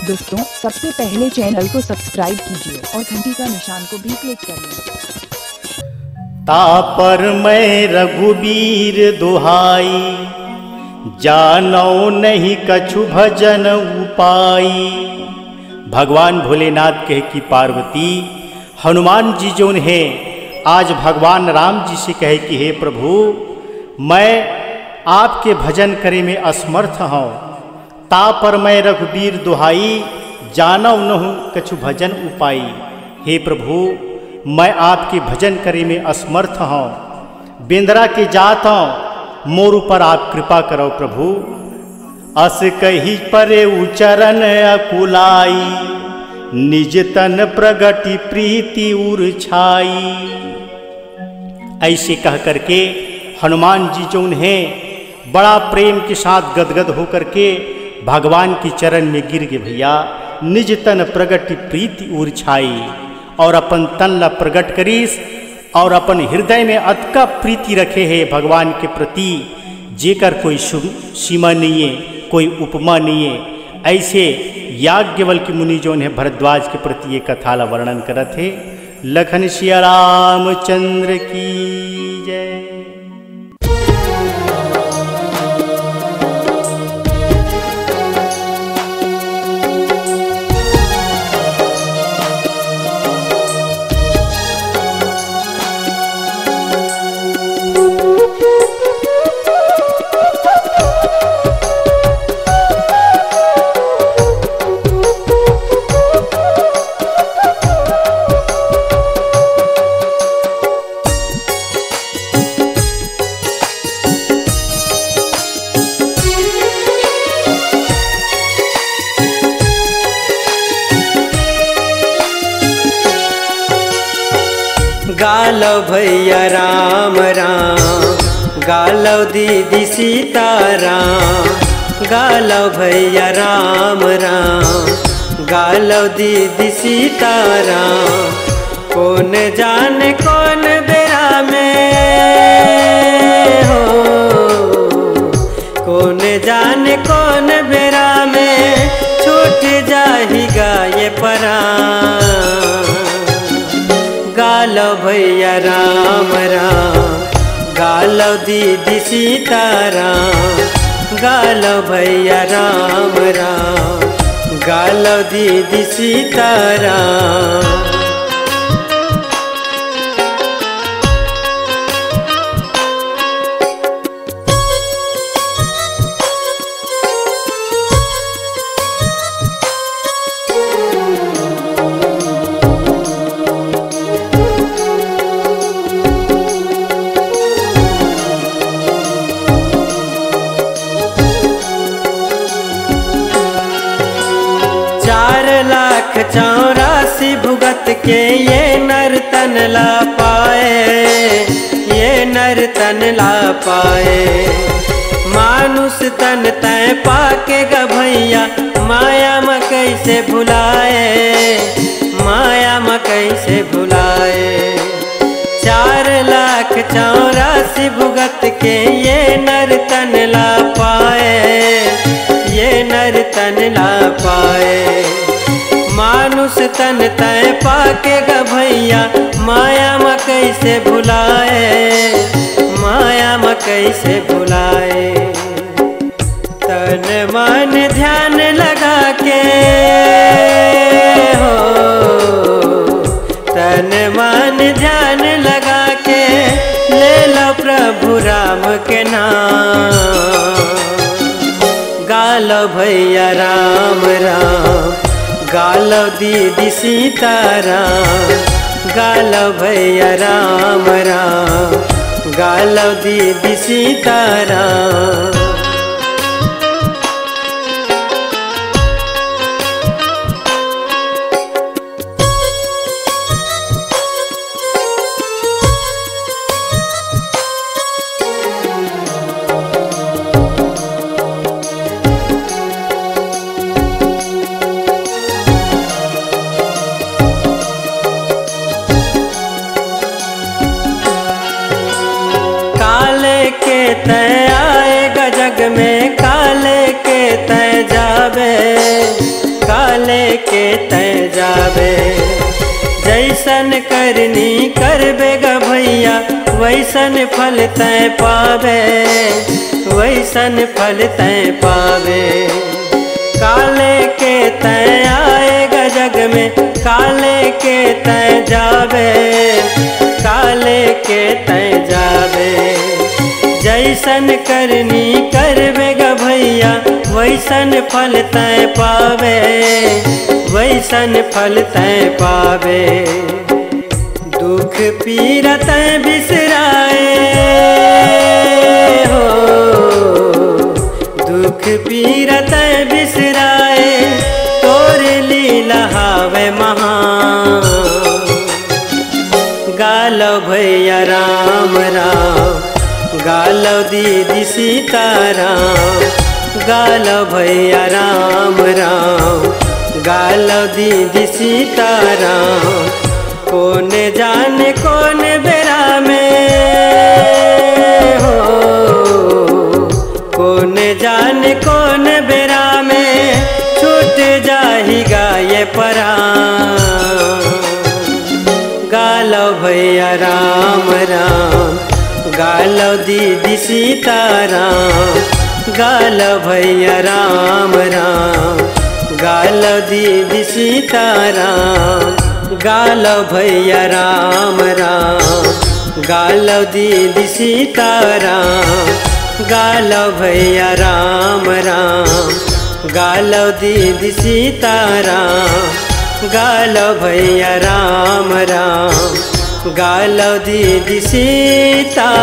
दोस्तों सबसे पहले चैनल को सब्सक्राइब कीजिए और घंटी का निशान को भी क्लिक कर लें। तापर मैं रघुबीर दुहाई, जानौ नहीं कछु भजन उपाई। भगवान भोलेनाथ कहे कि पार्वती, हनुमान जी जो है आज भगवान राम जी से कहे कि हे प्रभु, मैं आपके भजन करे में असमर्थ हूँ। तापर मैं रघुबीर दुहाई, जानौ नहु कछु भजन उपाई। हे प्रभु, मैं आपके भजन करे में असमर्थ हूँ। बेंदरा के जात हूँ, मोर ऊपर आप कृपा करो प्रभु। अस कही परे उचरण अकुलाई, निज तन प्रगति प्रीति उर छाई। ऐसे कह करके हनुमान जी जो उन्हें बड़ा प्रेम के साथ गदगद होकर के भगवान के चरण में गिर गए। भैया, निज तन प्रगति प्रीति उर छाई, और अपन तन ला प्रगट करीस और अपन हृदय में अतका प्रीति रखे है भगवान के प्रति, जेकर कोई सीमा नहीं है, कोई उपमा नहीं है। ऐसे याज्ञवल्क्य मुनि जो है भरद्वाज के प्रति ये कथा ला वर्णन करत है। लखन सिया रामचंद्र की जय। गालो भैया राम राम, गालो दीदी सीताराम। गालो भैया राम राम, गालो दीदी सीताराम। कौन जाने कौन बेरा में हो, कौन जाने कौन बेरा में छूट जाएगा ये परान। गालो भैया राम राम, गालो दीदी सीताराम। गालो भैया राम राम, गालो दीदी सीताराम। लाख 84 भुगत के ये नर तन ला पाए, ये नर तन ला पाए। मानुष तन तय पाके ग भैया, माया म कैसे भुलाए, माया म कैसे भुलाए। 4 लाख 84 भुगत के ये नर तन ला पाए, ये नर तन ला पाए। मानुष तन तय पाके ग भैया, माया म कैसे भुलाए, माया म कैसे भुलाए। तन मन ध्यान लगा के हो, तन मन ध्यान लगा के ले लो प्रभु राम के नाम। गालो भैया राम राम, गालो दीदी सीताराम। गालो भैया राम राम, गालो दीदी सीताराम। तय आएगा जग में, काले के तय जावे, काले काले के तय जावे। जैसन करनी करबे ग भैया वैसन फल तय पावे, वैसन फल तय पावे। काले के तय आएगा जग में, काले के तय जावे, काले के तय जावे। जैसन करनी करबे ग भैया वैसन फल तय पावे, वैसन फल तय पावे। दुख पीरा तय बिसराए हो, दुख पीरा तय बिसराए। तोर लीला हावे महान, गालो भैया राम राम, गालो दीदी सीताराम। गालो भैया राम राम, गालो दीदी सीताराम। कौन जाने कौन बेरा में हो, कौन जाने कौन बेरा में छूट जाएगा ये परान। गालो भैया राम राम, गालो दीदी सीताराम। गालो भैया राम राम, गालो दीदी सीताराम। गालो भैया राम राम, गालो दीदी सीताराम। गालो भैया राम राम, गालो दीदी सीताराम। गालो भैया राम राम, गालो दीदी सीताराम।